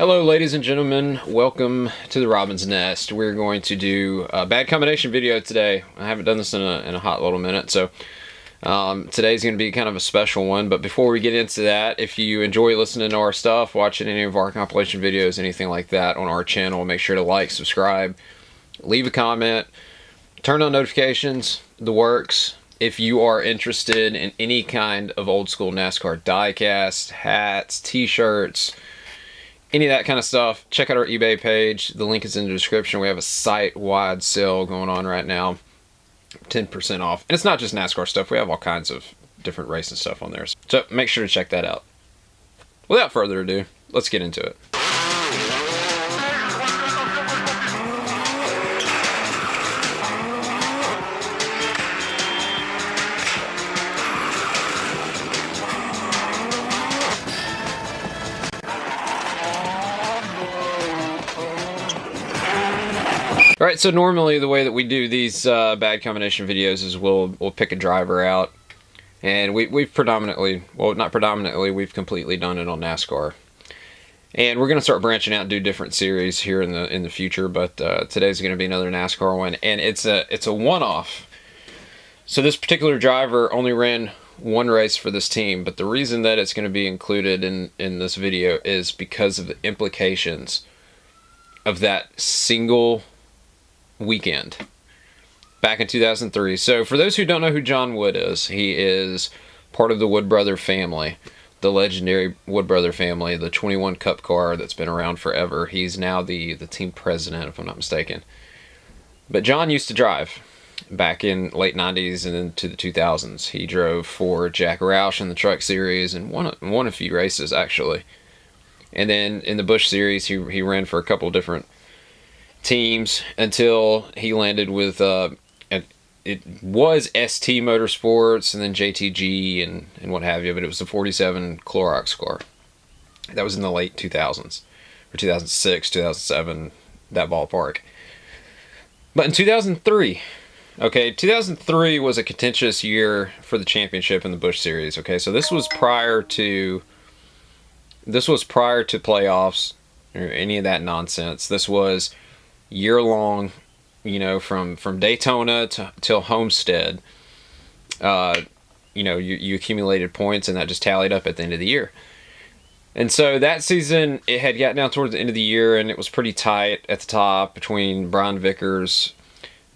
Hello ladies and gentlemen, welcome to the Robin's Nest. We're going to do a bad combination video today. I haven't done this in a hot little minute, so today's going to be kind of a special one. But before we get into that, if you enjoy listening to our stuff, watching any of our compilation videos, anything like that on our channel, make sure to like, subscribe, leave a comment, turn on notifications, the works. If you are interested in any kind of old school NASCAR diecast, hats, t-shirts, any of that kind of stuff, check out our eBay page. The link is in the description. We have a site-wide sale going on right now, 10% off. And it's not just NASCAR stuff. We have all kinds of different racing stuff on there. So make sure to check that out. Without further ado, let's get into it. Alright, so normally the way that we do these bad combination videos is we'll pick a driver out, and we've predominantly, well, not predominantly, we've completely done it on NASCAR. And we're going to start branching out and do different series here in the future, but today's going to be another NASCAR one, and it's a one-off. So this particular driver only ran one race for this team, but the reason that it's going to be included in this video is because of the implications of that single weekend back in 2003. So for those who don't know who Jon Wood is, he is part of the Wood brother family, the legendary Wood brother family, the 21 Cup car that's been around forever. He's now the team president, if I'm not mistaken. But Jon used to drive back in late 90s and into the 2000s. He drove for Jack Roush in the Truck Series and won a few races, actually. And then in the Busch Series, he ran for a couple different teams until he landed with it was ST Motorsports and then JTG and what have you, but it was the 47 Clorox car. That was in the late 2000s, or 2006, 2007, that ballpark. But in 2003, okay, 2003 was a contentious year for the championship in the Busch Series. Okay, so this was prior to playoffs or any of that nonsense. This was year-long, you know, from Daytona till Homestead. You know, you accumulated points, and that just tallied up at the end of the year. And so that season, it had gotten down towards the end of the year, and it was pretty tight at the top between Brian Vickers,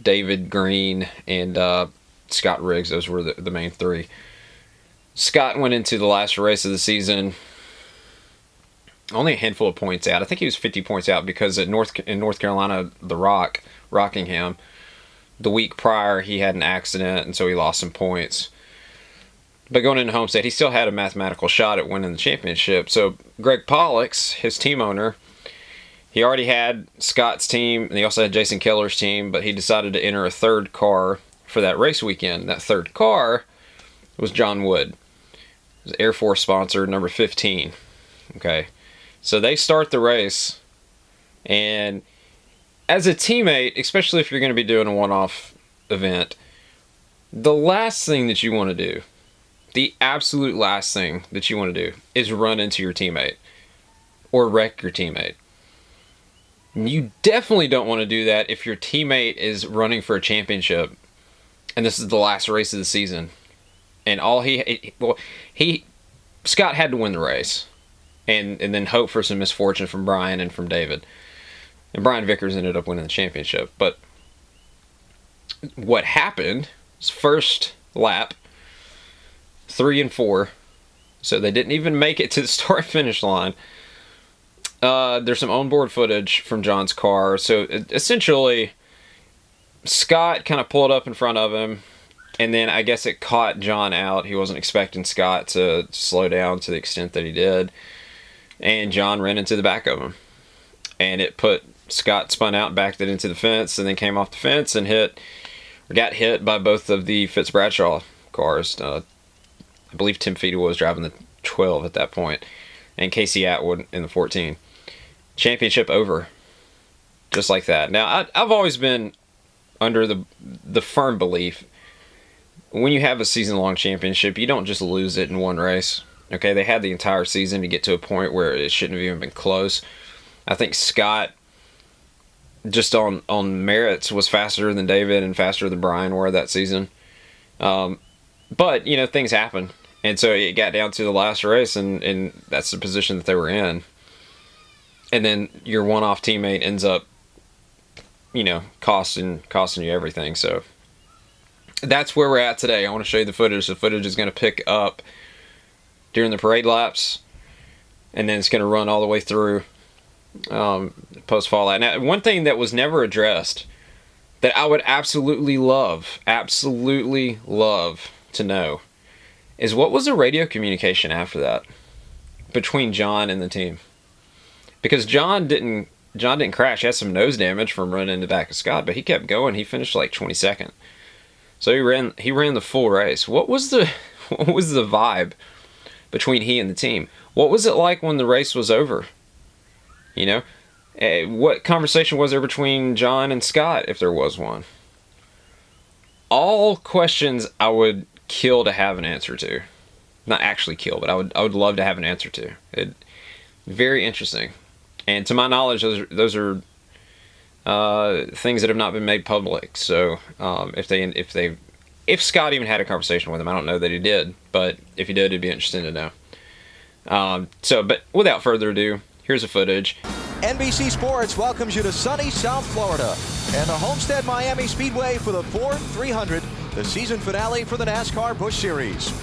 David Green, and Scott Riggs. Those were the main three. Scott went into the last race of the season only a handful of points out. I think he was 50 points out because in North Carolina, Rockingham, the week prior, he had an accident, and so he lost some points. But going into Homestead, he still had a mathematical shot at winning the championship. So Greg Pollux, his team owner, he already had Scott's team, and he also had Jason Keller's team, but he decided to enter a third car for that race weekend. That third car was Jon Wood. It was Air Force sponsored, number 15. Okay. So they start the race, and as a teammate, especially if you're going to be doing a one-off event, the last thing that you want to do, the absolute last thing that you want to do is run into your teammate or wreck your teammate. You definitely don't want to do that if your teammate is running for a championship and this is the last race of the season. And Scott had to win the race. And then hope for some misfortune from Brian and from David. And Brian Vickers ended up winning the championship. But what happened was first lap, 3 and 4. So they didn't even make it to the start-finish line. There's some onboard footage from Jon's car. So essentially, Scott kind of pulled up in front of him. And then I guess it caught Jon out. He wasn't expecting Scott to slow down to the extent that he did. And Jon ran into the back of him. And it put Scott spun out and backed it into the fence and then came off the fence and got hit by both of the Fitz Bradshaw cars. I believe Tim Feedy was driving the 12 at that point, and Casey Atwood in the 14. Championship over. Just like that. Now, I've always been under the firm belief, when you have a season-long championship, you don't just lose it in one race. Okay, they had the entire season to get to a point where it shouldn't have even been close. I think Scott, just on merits, was faster than David and faster than Brian were that season. But, you know, things happen. And so it got down to the last race, and that's the position that they were in. And then your one-off teammate ends up, you know, costing you everything. So that's where we're at today. I want to show you the footage. The footage is going to pick up during the parade laps, and then it's going to run all the way through post-fallout. Now, one thing that was never addressed that I would absolutely love to know is what was the radio communication after that between Jon and the team? Because Jon didn't crash. He had some nose damage from running in the back of Scott, but he kept going. He finished like 22nd. So he ran the full race. What was the vibe between he and the team? What was it like when the race was over? You know, what conversation was there between Jon and Scott, if there was one? All questions I would kill to have an answer to. Not actually kill, but I would love to have an answer to. Very interesting. And to my knowledge, those are things that have not been made public. So if Scott even had a conversation with him, I don't know that he did, but if he did, it'd be interesting to know. But without further ado, here's the footage. NBC Sports welcomes you to sunny South Florida and the Homestead Miami Speedway for the Ford 300, the season finale for the NASCAR Busch Series.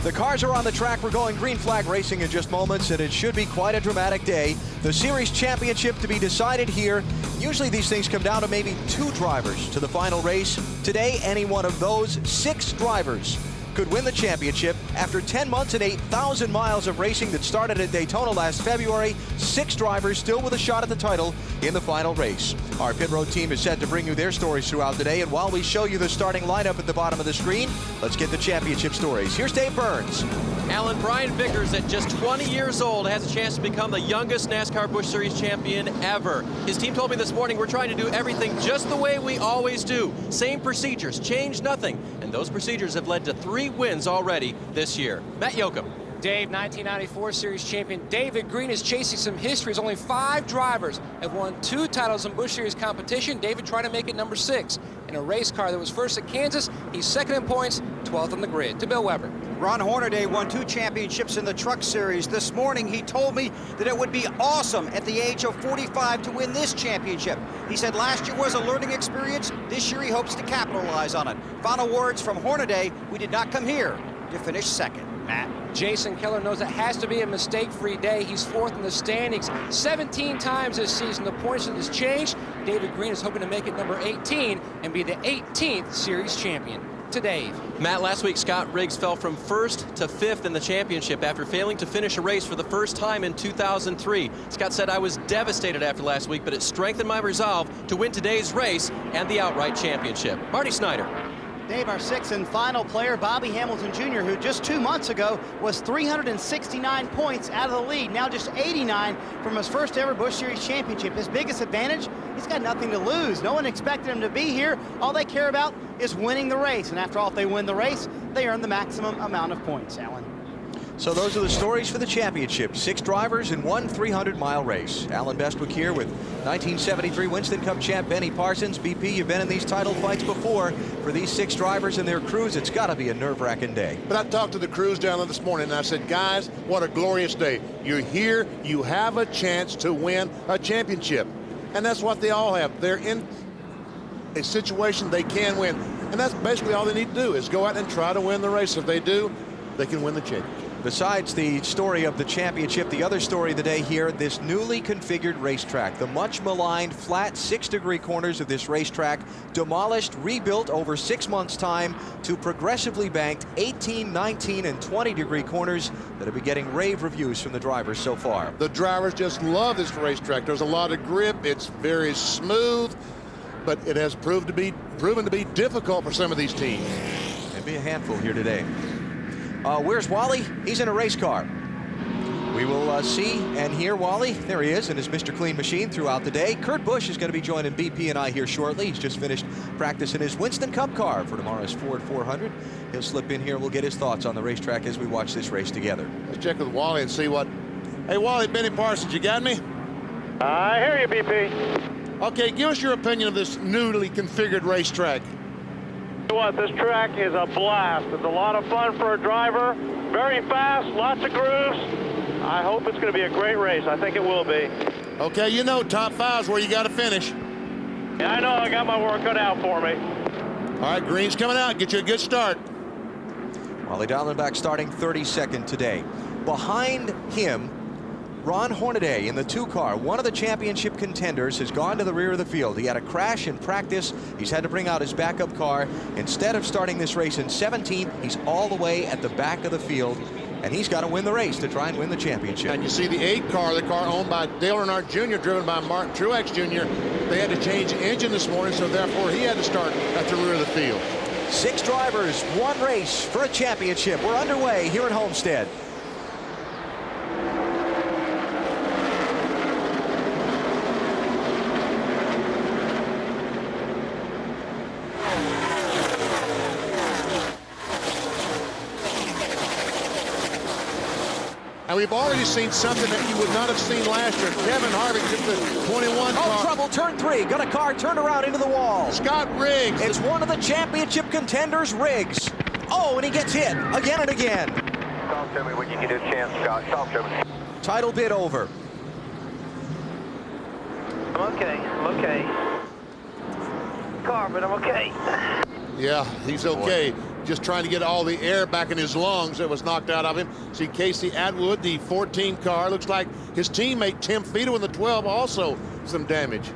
The cars are on the track. We're going green flag racing in just moments, and it should be quite a dramatic day. The series championship to be decided here. Usually these things come down to maybe 2 drivers to the final race. Today, any one of those 6 drivers could win the championship. After 10 months and 8,000 miles of racing that started at Daytona last February, 6 drivers still with a shot at the title in the final race. Our pit road team is set to bring you their stories throughout the day, and while we show you the starting lineup at the bottom of the screen, let's get the championship stories. Here's Dave Burns. Alan, Brian Vickers, at just 20 years old, has a chance to become the youngest NASCAR Busch Series champion ever. His team told me this morning, we're trying to do everything just the way we always do. Same procedures, change nothing. And those procedures have led to 3 wins already this year. Matt Yoakum. Dave, 1994 Series champion David Green is chasing some history. As only 5 drivers have won 2 titles in Busch Series competition. David trying to make it number 6. In a race car that was first at Kansas, he's 2nd in points, 12th on the grid. To Bill Weber. Ron Hornaday won 2 championships in the Truck Series. This morning, he told me that it would be awesome at the age of 45 to win this championship. He said last year was a learning experience. This year, he hopes to capitalize on it. Final words from Hornaday: we did not come here to finish 2nd. Matt. Jason Keller knows it has to be a mistake-free day. He's 4th in the standings 17 times this season. The points has changed. David Green is hoping to make it number 18 and be the 18th Series champion. To Dave. Matt, last week Scott Riggs fell from 1st to 5th in the championship after failing to finish a race for the first time in 2003. Scott said, I was devastated after last week, but it strengthened my resolve to win today's race and the outright championship. Marty Snyder. Dave, our 6th and final player, Bobby Hamilton Jr., who just 2 months ago was 369 points out of the lead, now just 89 from his first ever Busch Series championship. His biggest advantage, he's got nothing to lose. No one expected him to be here. All they care about is winning the race. And after all, if they win the race, they earn the maximum amount of points, Alan. So those are the stories for the championship. 6 drivers in one 300-mile race. Alan Bestwick here with 1973 Winston Cup champ Benny Parsons. BP, you've been in these title fights before. For these 6 drivers and their crews, it's got to be a nerve-wracking day. But I talked to the crews down there this morning, and I said, guys, what a glorious day. You're here. You have a chance to win a championship. And that's what they all have. They're in a situation they can win. And that's basically all they need to do is go out and try to win the race. If they do, they can win the championship. Besides the story of the championship, the other story of the day here, this newly configured racetrack. The much maligned flat 6-degree corners of this racetrack demolished, rebuilt over 6 months' time to progressively banked 18, 19, and 20-degree corners that have been getting rave reviews from the drivers so far. The drivers just love this racetrack. There's a lot of grip. It's very smooth, but it has proven to be difficult for some of these teams. Maybe a handful here today. Where's Wally? He's in a race car. We will see and hear Wally. There he is in his Mr. Clean machine throughout the day. Kurt Busch is going to be joining BP and I here shortly. He's just finished practice in his Winston Cup car for tomorrow's Ford 400. He'll slip in here. We'll get his thoughts on the racetrack as we watch this race together. Let's check with Wally and see what... Hey, Wally, Benny Parsons, you got me? I hear you, BP. Okay, give us your opinion of this newly configured racetrack. What, this track is a blast. It's a lot of fun for a driver. Very fast, lots of grooves. I hope it's going to be a great race. I think it will be. Okay, you know top 5 is where you got to finish. Yeah, I know. I got my work cut out for me. All right, Green's coming out. Get you a good start. Wally Dallenbach starting 32nd today. Behind him, Ron Hornaday in the 2 car, one of the championship contenders, has gone to the rear of the field. He had a crash in practice. He's had to bring out his backup car. Instead of starting this race in 17th, he's all the way at the back of the field, and he's got to win the race to try and win the championship. And you see the 8 car, the car owned by Dale Earnhardt Jr., driven by Martin Truex Jr. They had to change the engine this morning, so therefore he had to start at the rear of the field. 6 drivers, 1 race for a championship. We're underway here at Homestead. And we've already seen something that you would not have seen last year. Kevin Harvick gets the 21 car. Oh, trouble, turn 3. Got a car turned around into the wall. Scott Riggs. It's one of the championship contenders, Riggs. Oh, and he gets hit again and again. Talk to me when you get a chance, Scott. Talk to me. Title bid over. I'm okay. I'm okay. Car, but I'm okay. Yeah, he's okay. Just trying to get all the air back in his lungs that was knocked out of him. See Casey Atwood, the 14 car. Looks like his teammate Tim Fido in the 12 also some damage.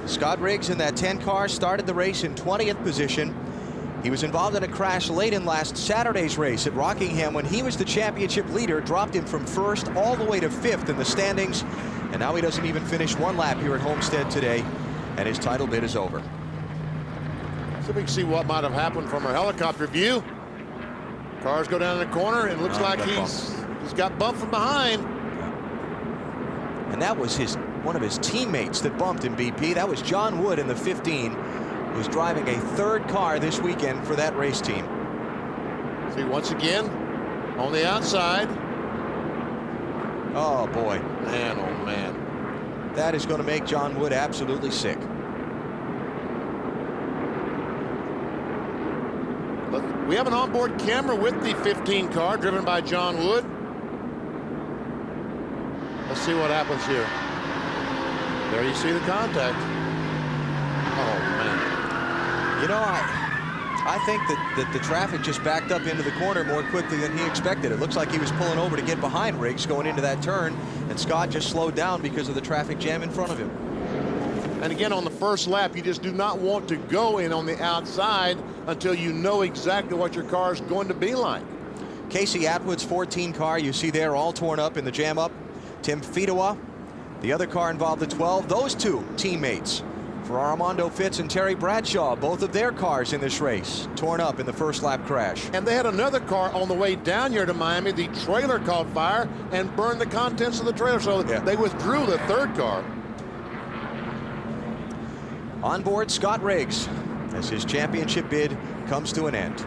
Scott Riggs in that 10 car started the race in 20th position. He was involved in a crash late in last Saturday's race at Rockingham when he was the championship leader, dropped him from 1st all the way to 5th in the standings, and now he doesn't even finish 1 lap here at Homestead today, and his title bid is over. So we can see what might have happened from our helicopter view. Cars go down in the corner, and it looks like he's got bumped from behind. And that was one of his teammates that bumped him, BP. That was Jon Wood in the 15, who's driving a 3rd car this weekend for that race team. See, once again, on the outside. Oh, boy. Man, oh, man. That is going to make Jon Wood absolutely sick. We have an onboard camera with the 15 car driven by Jon Wood. Let's see what happens here. There you see the contact. Oh, man. You know, I think that the traffic just backed up into the corner more quickly than he expected. It looks like he was pulling over to get behind Riggs going into that turn, and Scott just slowed down because of the traffic jam in front of him. And again, on the first lap, you just do not want to go in on the outside until you know exactly what your car is going to be like. Casey Atwood's 14 car, you see there, all torn up in the jam up. Tim Fidoa, the other car involved, the 12. Those 2 teammates for Armando Fitz and Terry Bradshaw, both of their cars in this race torn up in the first lap crash. And they had another car on the way down here to Miami. The trailer caught fire and burned the contents of the trailer, so they withdrew the 3rd car. On board Scott Riggs as his championship bid comes to an end.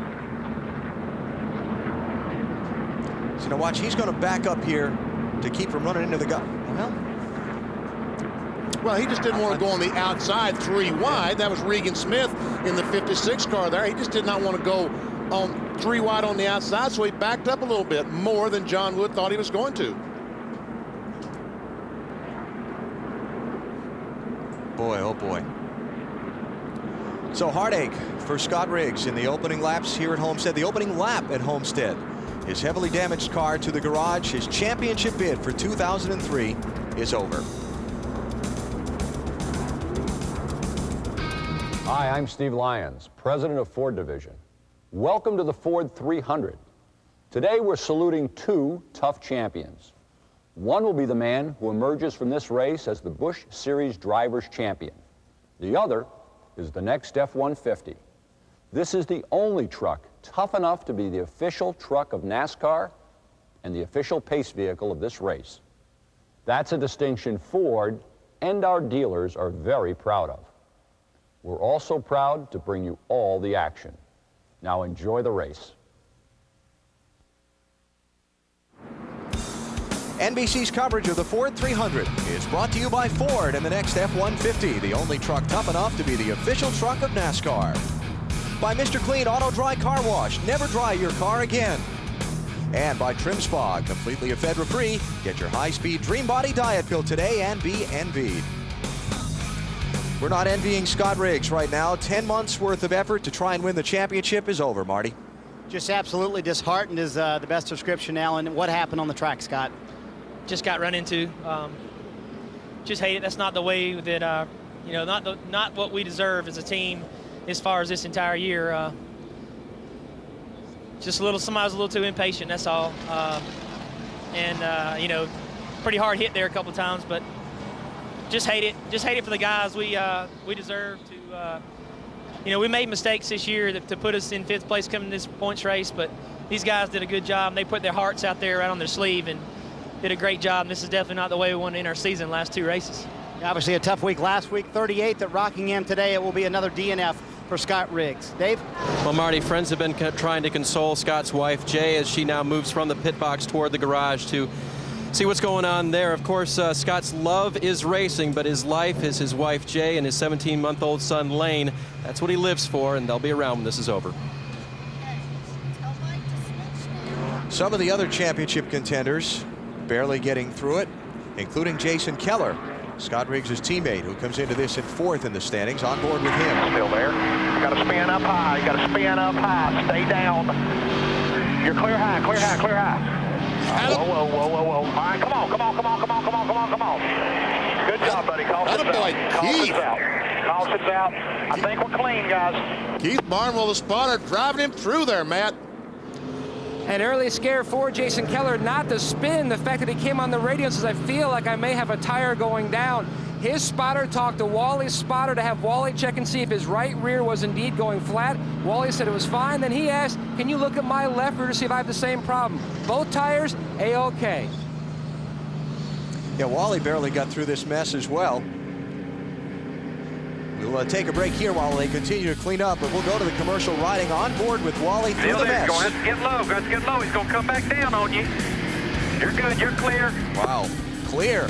So now watch, he's going to back up here to keep from running into the guy. Well, he just didn't want to go on the outside 3 wide. That was Regan Smith in the 56 car there. He just did not want to go on 3 wide on the outside, so he backed up a little bit more than Jon Wood thought he was going to. Boy, oh boy. So heartache for Scott Riggs in the opening laps here at Homestead. The opening lap at Homestead. His heavily damaged car to the garage. His championship bid for 2003 is over. Hi, I'm Steve Lyons, president of Ford Division. Welcome to the Ford 300. Today we're saluting 2 tough champions. One will be the man who emerges from this race as the Busch Series Drivers' Champion. The other is the next F-150. This is the only truck tough enough to be the official truck of NASCAR and the official pace vehicle of this race. That's a distinction Ford and our dealers are very proud of. We're also proud to bring you all the action. Now enjoy the race. NBC's coverage of the Ford 300 is brought to you by Ford and the next F-150, the only truck tough enough to be the official truck of NASCAR. By Mr. Clean Auto Dry Car Wash, never dry your car again. And by Trim Spa, completely ephedra-free. Get your high-speed Dream Body Diet Pill today and be envied. We're not envying Scott Riggs right now. 10 months worth of effort to try and win the championship is over, Marty. Just absolutely disheartened is the best description now. And what happened on the track, Scott? Just got run into. Just hate it. That's not the way that, not what we deserve as a team as far as this entire year. Just somebody was a little too impatient, that's all. Pretty hard hit there a couple times, but just hate it. Just hate it for the guys. We deserve to, we made mistakes this year to put us in 5th place coming to this points race, but these guys did a good job. They put their hearts out there right on their sleeve and did a great job. And this is definitely not the way we want to end our season last 2 races. Obviously a tough week last week, 38th at Rockingham. Today it will be another DNF for Scott Riggs. Dave? Well, Marty, friends have been trying to console Scott's wife, Jay, as she now moves from the pit box toward the garage to see what's going on there. Of course, Scott's love is racing, but his life is his wife, Jay, and his 17-month-old son, Lane. That's what he lives for, and they'll be around when this is over. Some of the other championship contenders barely getting through it, including Jason Keller, Scott Riggs' teammate, who comes into this in 4th in the standings, on board with him. Still there. You got to spin up high. You got to spin up high. Stay down. You're clear high, clear high, clear high. Whoa, whoa, whoa, whoa, whoa. All right, come on, come on, come on, come on, come on, come on, come on. Good job, buddy. Caution's out. Caution's out. Caution's out. I think we're clean, guys. Keith Barnwell, the spotter, driving him through there, Matt. An early scare for Jason Keller not to spin. The fact that he came on the radio and says, I feel like I may have a tire going down. His spotter talked to Wally's spotter to have Wally check and see if his right rear was indeed going flat. Wally said it was fine. Then he asked, can you look at my left rear to see if I have the same problem? Both tires, A-OK. Yeah, Wally barely got through this mess as well. We'll take a break here while they continue to clean up, but we'll go to the commercial riding on board with Wally through the mess. Go ahead and get low. Got to get low. He's going to come back down on you. You're good. You're clear. Wow. Clear.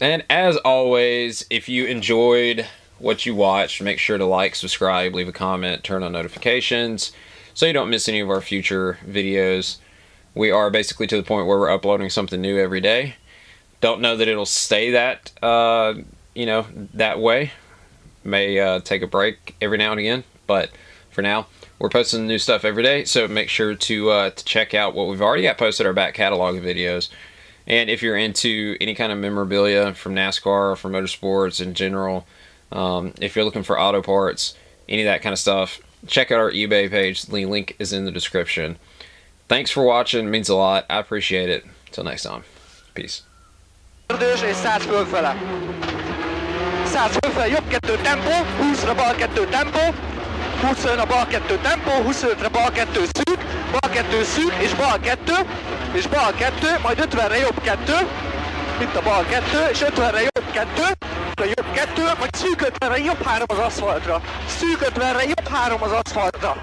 And as always, if you enjoyed what you watched, make sure to like, subscribe, leave a comment, turn on notifications so you don't miss any of our future videos. We are basically to the point where we're uploading something new every day. Don't know that it'll stay that, that way. May take a break every now and again, but for now, we're posting new stuff every day, so make sure to check out what we've already got posted, our back catalog of videos. And if you're into any kind of memorabilia from NASCAR or from motorsports in general, if you're looking for auto parts, any of that kind of stuff, check out our eBay page. The link is in the description. Thanks for watching. It means a lot. I appreciate it. Until next time. Peace. Dus is Salzburg fölre. Salzburg fölre, jobb 2 tempó, 20-ra bal 2 tempó, 20-ra bal 2 tempó, 25-ra bal 2 szűk, bal 2 szűk, és bal 2, és bal 2, majd 50-re jobb 2, itt a bal 2, és 50-re jobb 2, majd szűk 50-re jobb 3 az aszfaltra, szűk 50-re jobb 3 az aszfaltra.